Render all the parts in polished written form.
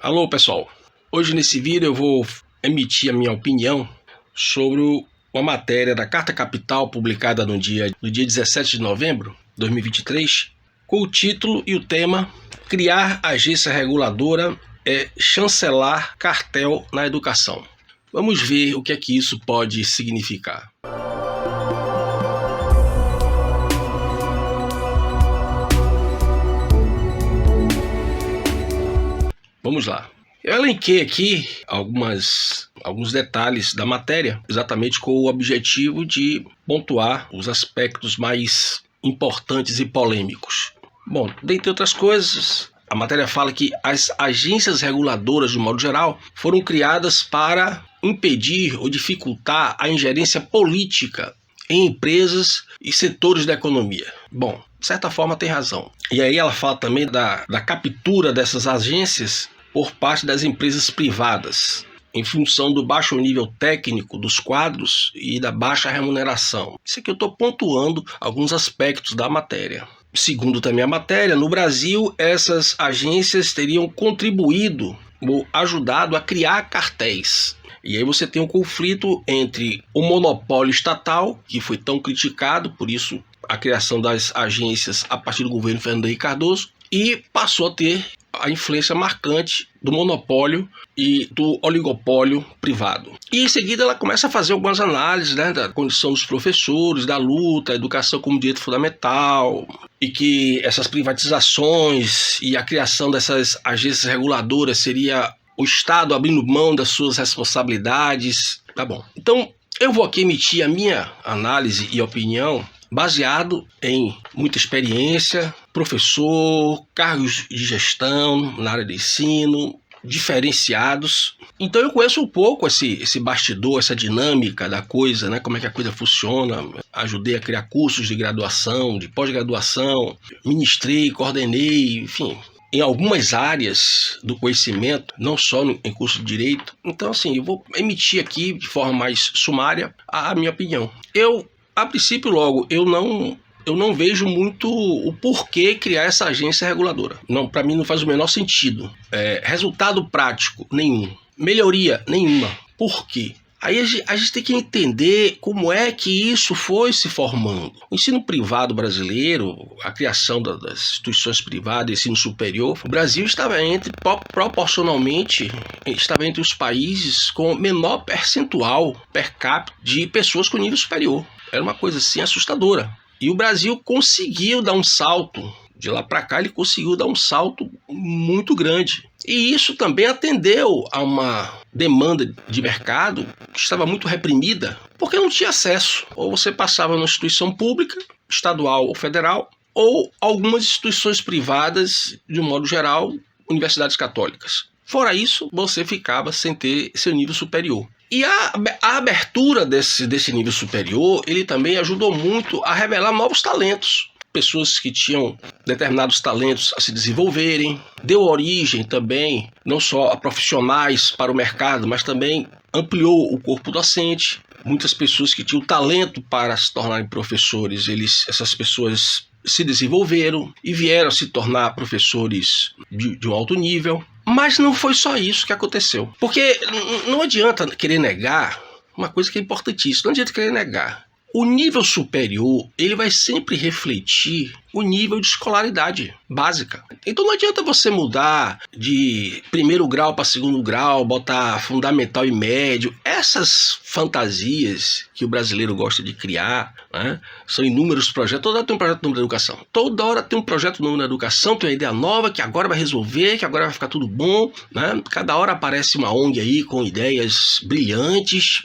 Alô pessoal, hoje nesse vídeo eu vou emitir a minha opinião sobre uma matéria da Carta Capital publicada no dia 17 de novembro de 2023, com o título e o tema: Criar agência reguladora é chancelar cartel na educação. Vamos ver o que é que isso pode significar. Vamos lá. Eu elenquei aqui alguns detalhes da matéria, exatamente com o objetivo de pontuar os aspectos mais importantes e polêmicos. Bom, dentre outras coisas, a matéria fala que as agências reguladoras, de modo geral, foram criadas para impedir ou dificultar a ingerência política em empresas e setores da economia. Bom, de certa forma tem razão. E aí ela fala também da captura dessas agências por parte das empresas privadas, em função do baixo nível técnico dos quadros e da baixa remuneração. Isso aqui eu estou pontuando alguns aspectos da matéria. Segundo também a matéria, no Brasil, essas agências teriam contribuído ou ajudado a criar cartéis. E aí você tem um conflito entre o monopólio estatal, que foi tão criticado, por isso a criação das agências a partir do governo Fernando Henrique Cardoso, e passou a ter a influência marcante do monopólio e do oligopólio privado. E em seguida ela começa a fazer algumas análises, da condição dos professores, da luta, a educação como direito fundamental, e que essas privatizações e a criação dessas agências reguladoras seria o Estado abrindo mão das suas responsabilidades. Tá bom. Então eu vou aqui emitir a minha análise e opinião baseado em muita experiência, professor, cargos de gestão na área de ensino, diferenciados. Então eu conheço um pouco esse bastidor, essa dinâmica da coisa, como é que a coisa funciona. Ajudei a criar cursos de graduação, de pós-graduação, ministrei, coordenei, enfim, em algumas áreas do conhecimento, não só em curso de direito. Então assim, eu vou emitir aqui de forma mais sumária a minha opinião. A princípio, logo, eu não vejo muito o porquê criar essa agência reguladora. Não, para mim não faz o menor sentido. Resultado prático, nenhum. Melhoria, nenhuma. Por quê? Aí a gente tem que entender como é que isso foi se formando. O ensino privado brasileiro, a criação das instituições privadas, ensino superior, o Brasil proporcionalmente, estava entre os países com menor percentual per capita de pessoas com nível superior. Era uma coisa assim assustadora. E o Brasil conseguiu dar um salto. De lá para cá ele conseguiu dar um salto muito grande. E isso também atendeu a uma demanda de mercado que estava muito reprimida, porque não tinha acesso. Ou você passava numa instituição pública, estadual ou federal, ou algumas instituições privadas, de um modo geral, universidades católicas. Fora isso, você ficava sem ter seu nível superior. E a abertura desse nível superior, ele também ajudou muito a revelar novos talentos. Pessoas que tinham determinados talentos a se desenvolverem. Deu origem também, não só a profissionais para o mercado, mas também ampliou o corpo docente. Muitas pessoas que tinham talento para se tornarem professores, essas pessoas se desenvolveram e vieram a se tornar professores de um alto nível. Mas não foi só isso que aconteceu. Porque não adianta querer negar uma coisa que é importantíssima. Não adianta querer negar. O nível superior, ele vai sempre refletir o nível de escolaridade básica. Então não adianta você mudar de primeiro grau para segundo grau, botar fundamental e médio. Essas fantasias que o brasileiro gosta de criar, são inúmeros projetos. Toda hora tem um projeto novo na educação. Toda hora tem um projeto novo na educação, tem uma ideia nova que agora vai resolver, que agora vai ficar tudo bom. Cada hora aparece uma ONG aí com ideias brilhantes,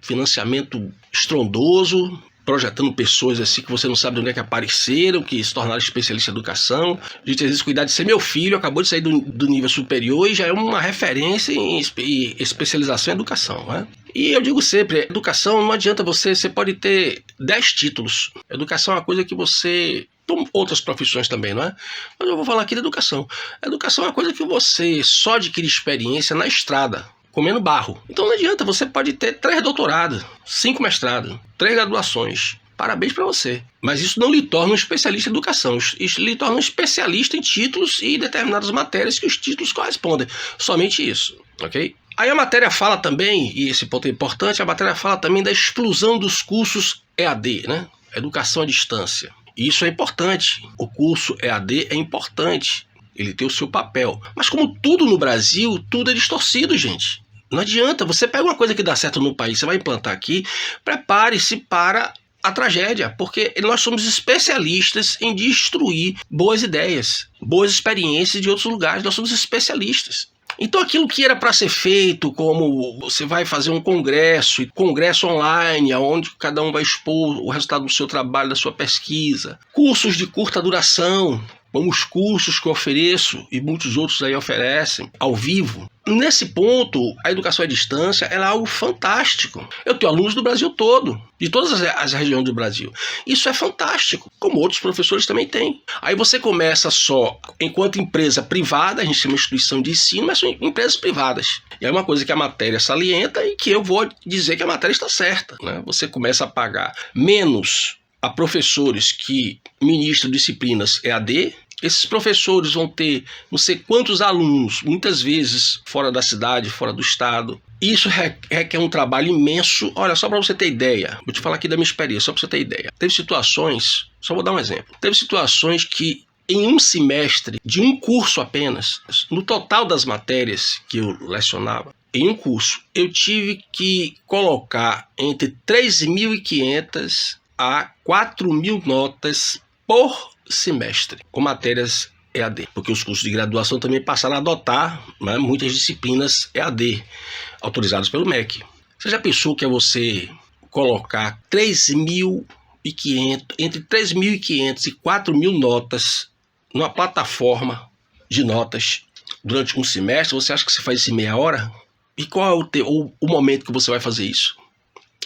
financiamento estrondoso, projetando pessoas assim que você não sabe de onde é que apareceram, que se tornaram especialistas em educação. A gente às vezes cuidar de ser meu filho, acabou de sair do nível superior e já é uma referência em especialização em educação. E eu digo sempre, educação não adianta você pode ter 10 títulos. Educação é uma coisa que você... outras profissões também, não é? Mas eu vou falar aqui da educação. A educação é uma coisa que você só adquire experiência na estrada, comendo barro. Então não adianta, você pode ter 3 doutorados, 5 mestrados, 3 graduações, Parabéns para você. Mas isso não lhe torna um especialista em educação. Isso lhe torna um especialista em títulos e determinadas matérias que os títulos correspondem. Somente isso, ok? Aí a matéria fala também, e esse ponto é importante, a matéria fala também da explosão dos cursos EAD, né? Educação à distância. E isso é importante. O curso EAD é importante. Ele tem o seu papel. Mas como tudo no Brasil, tudo é distorcido, gente. Não adianta. Você pega uma coisa que dá certo no país, você vai implantar aqui, prepare-se para a tragédia, porque nós somos especialistas em destruir boas ideias, boas experiências de outros lugares. Nós somos especialistas. Então aquilo que era para ser feito, como você vai fazer um congresso online, onde cada um vai expor o resultado do seu trabalho, da sua pesquisa, cursos de curta duração, como os cursos que eu ofereço e muitos outros aí oferecem, ao vivo. Nesse ponto, a educação à distância ela é algo fantástico. Eu tenho alunos do Brasil todo, de todas as regiões do Brasil. Isso é fantástico, como outros professores também têm. Aí você começa só, enquanto empresa privada, a gente chama de instituição de ensino, mas são empresas privadas. E é uma coisa que a matéria salienta e que eu vou dizer que a matéria está certa, né? Você começa a pagar menos a professores que ministram disciplinas EAD. Esses professores vão ter não sei quantos alunos, muitas vezes fora da cidade, fora do estado. Isso requer um trabalho imenso. Olha, só para você ter ideia, vou te falar aqui da minha experiência, só para você ter ideia. Teve situações, só vou dar um exemplo. Teve situações que em um semestre, de um curso apenas, no total das matérias que eu lecionava, em um curso, eu tive que colocar entre 3.500 a 4.000 notas por semestre, com matérias EAD, porque os cursos de graduação também passaram a adotar, né, muitas disciplinas EAD, autorizadas pelo MEC. Você já pensou que é você colocar 3.500, entre 3.500 e 4.000 notas numa plataforma de notas durante um semestre? Você acha que você faz isso em meia hora? E qual é o momento que você vai fazer isso?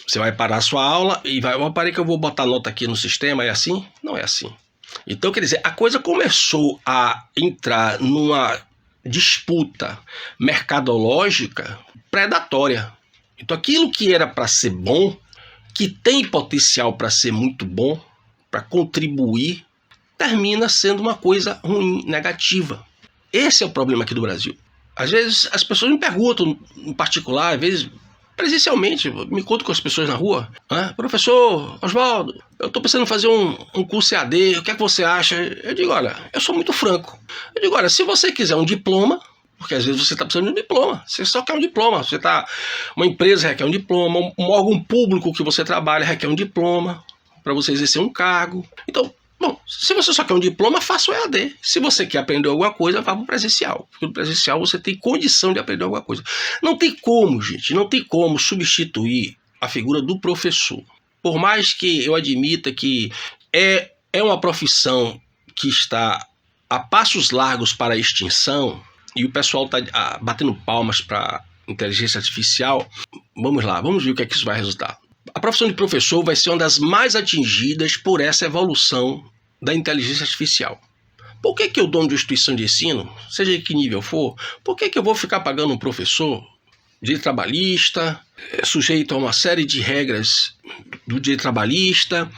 Você vai parar a sua aula e vai, eu parei que eu vou botar nota aqui no sistema, é assim? Não é assim. Então, quer dizer, a coisa começou a entrar numa disputa mercadológica predatória. Então, aquilo que era para ser bom, que tem potencial para ser muito bom, para contribuir, termina sendo uma coisa ruim, negativa. Esse é o problema aqui do Brasil. Às vezes as pessoas me perguntam, em particular, às vezes presencialmente, me encontro com as pessoas na rua, né? Professor Oswaldo, eu estou pensando em fazer um curso EAD, o que é que você acha? Eu digo, olha, eu sou muito franco. Eu digo, olha, se você quiser um diploma, porque às vezes você está precisando de um diploma, você só quer um diploma, uma empresa requer um diploma, um órgão público que você trabalha requer um diploma para você exercer um cargo. Então, bom, se você só quer um diploma, faça o EAD. Se você quer aprender alguma coisa, vá para o presencial. Porque no presencial você tem condição de aprender alguma coisa. Não tem como, gente, não tem como substituir a figura do professor. Por mais que eu admita que é uma profissão que está a passos largos para a extinção, e o pessoal está batendo palmas para inteligência artificial, vamos lá, vamos ver o que é que isso vai resultar. A profissão de professor vai ser uma das mais atingidas por essa evolução da inteligência artificial. Por que o dono de instituição de ensino, seja de que nível for, por que eu vou ficar pagando um professor, direito trabalhista, sujeito a uma série de regras do direito trabalhista,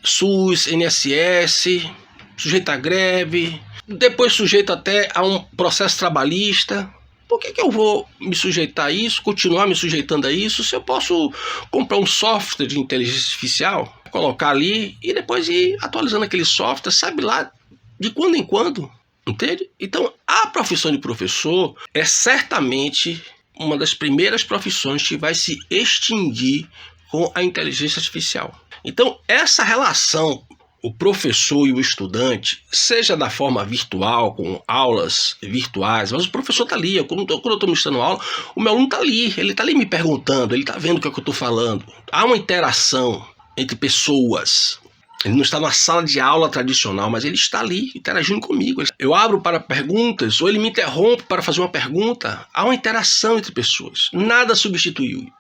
SUS, INSS, sujeito a greve, depois sujeito até a um processo trabalhista? Por que eu vou me sujeitar a isso, continuar me sujeitando a isso, se eu posso comprar um software de inteligência artificial, colocar ali e depois ir atualizando aquele software, sabe lá, de quando em quando, entende? Então, a profissão de professor é certamente uma das primeiras profissões que vai se extinguir com a inteligência artificial. Então, essa relação, o professor e o estudante, seja da forma virtual, com aulas virtuais, mas o professor está ali. Quando eu estou ministrando aula, o meu aluno está ali, ele está ali me perguntando, ele está vendo o que é que eu estou falando. Há uma interação entre pessoas. Ele não está na sala de aula tradicional, mas ele está ali interagindo comigo. Eu abro para perguntas, ou ele me interrompe para fazer uma pergunta. Há uma interação entre pessoas. Nada substitui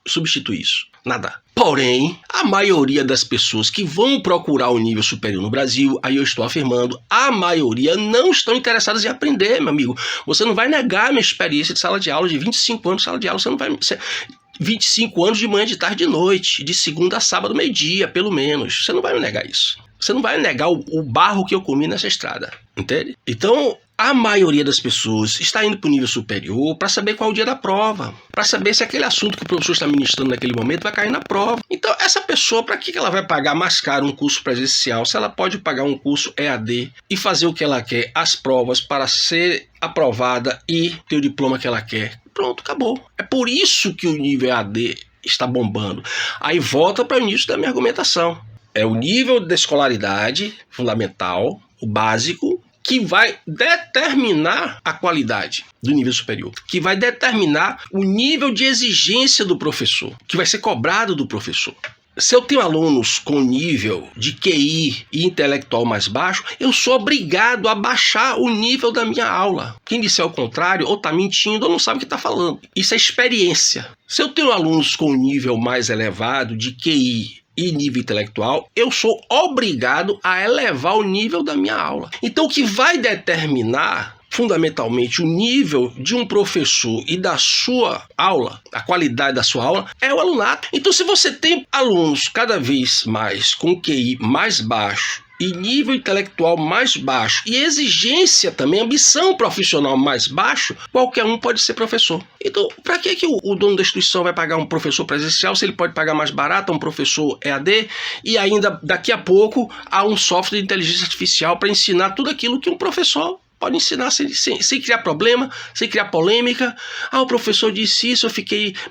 isso. Nada. Porém, a maioria das pessoas que vão procurar o nível superior no Brasil, aí eu estou afirmando, a maioria não estão interessadas em aprender, meu amigo. Você não vai negar a minha experiência de sala de aula, de 25 anos de sala de aula, você não vai... 25 anos de manhã, de tarde e de noite, de segunda a sábado, meio-dia, pelo menos. Você não vai me negar isso. Você não vai negar o barro que eu comi nessa estrada, entende? Então, a maioria das pessoas está indo para o nível superior para saber qual é o dia da prova, para saber se aquele assunto que o professor está ministrando naquele momento vai cair na prova. Então, essa pessoa, para que ela vai pagar mais caro um curso presencial, se ela pode pagar um curso EAD e fazer o que ela quer, as provas, para ser aprovada e ter o diploma que ela quer? Pronto, acabou. É por isso que o nível EAD está bombando. Aí volta para o início da minha argumentação. É o nível da escolaridade fundamental, o básico, que vai determinar a qualidade do nível superior, que vai determinar o nível de exigência do professor, que vai ser cobrado do professor. Se eu tenho alunos com nível de QI e intelectual mais baixo, eu sou obrigado a baixar o nível da minha aula. Quem disser o contrário, ou está mentindo, ou não sabe o que está falando. Isso é experiência. Se eu tenho alunos com nível mais elevado de QI e nível intelectual, eu sou obrigado a elevar o nível da minha aula. Então, o que vai determinar fundamentalmente o nível de um professor e da sua aula, a qualidade da sua aula, é o alunato. Então, se você tem alunos cada vez mais com QI mais baixo e nível intelectual mais baixo e exigência também, ambição profissional mais baixo, qualquer um pode ser professor. Então, para que o dono da instituição vai pagar um professor presencial se ele pode pagar mais barato um professor EAD e ainda daqui a pouco há um software de inteligência artificial para ensinar tudo aquilo que um professor pode ensinar sem criar problema, sem criar polêmica. Ah, o professor disse isso,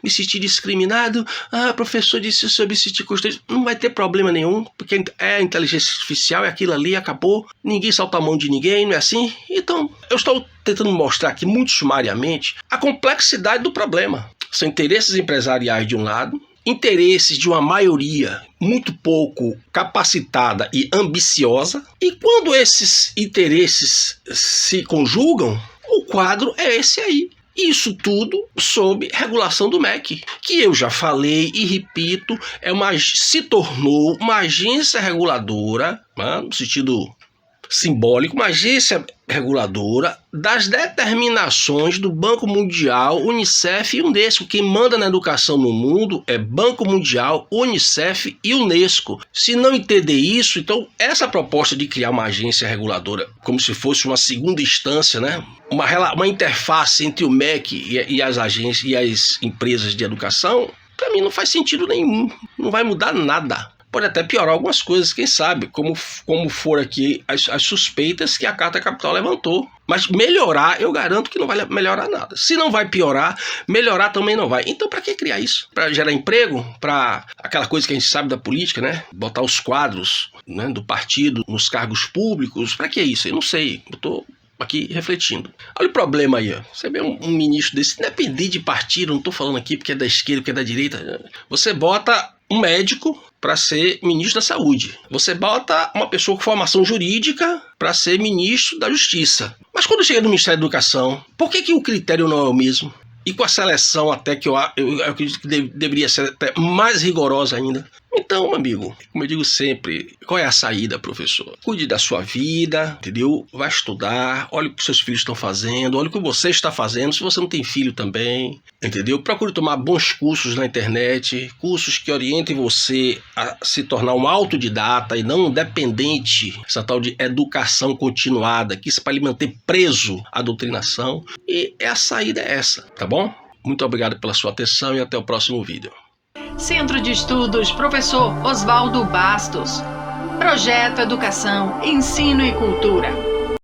me senti discriminado. Ah, o professor disse isso, eu me senti constrangido. Não vai ter problema nenhum, porque é inteligência artificial, é aquilo ali, acabou. Ninguém solta a mão de ninguém, não é assim? Então, eu estou tentando mostrar aqui, muito sumariamente, a complexidade do problema. São interesses empresariais de um lado, interesses de uma maioria muito pouco capacitada e ambiciosa, e quando esses interesses se conjugam, o quadro é esse aí. Isso tudo sob regulação do MEC, que eu já falei e repito, se tornou uma agência reguladora, né, no sentido simbólico, uma agência reguladora das determinações do Banco Mundial, Unicef e Unesco. Quem manda na educação no mundo é Banco Mundial, Unicef e Unesco. Se não entender isso, então essa proposta de criar uma agência reguladora como se fosse uma segunda instância, né? Uma interface entre o MEC e as agências e as empresas de educação, para mim não faz sentido nenhum, não vai mudar nada. Pode até piorar algumas coisas, quem sabe, como for aqui as suspeitas que a Carta Capital levantou. Mas melhorar, eu garanto que não vai melhorar nada. Se não vai piorar, melhorar também não vai. Então, para que criar isso? Para gerar emprego? Para aquela coisa que a gente sabe da política, né? Botar os quadros, né, do partido nos cargos públicos? Para que isso? Eu não sei. Eu estou aqui refletindo. Olha o problema aí, ó. Você vê um ministro desse, independente de partido, não estou falando aqui porque é da esquerda, porque é da direita. Você bota um médico para ser ministro da Saúde. Você bota uma pessoa com formação jurídica para ser ministro da Justiça. Mas quando chega no Ministério da Educação, por que o critério não é o mesmo? E com a seleção até que eu acredito que deveria ser até mais rigorosa ainda. Então, meu amigo, como eu digo sempre, qual é a saída, professor? Cuide da sua vida, entendeu? Vai estudar, olha o que seus filhos estão fazendo, olha o que você está fazendo, se você não tem filho também, entendeu? Procure tomar bons cursos na internet, cursos que orientem você a se tornar um autodidata e não um dependente, essa tal de educação continuada, que isso é para lhe manter preso à doutrinação. E a saída é essa, tá bom? Muito obrigado pela sua atenção e até o próximo vídeo. Centro de Estudos Professor Oswaldo Bastos. Projeto Educação, Ensino e Cultura.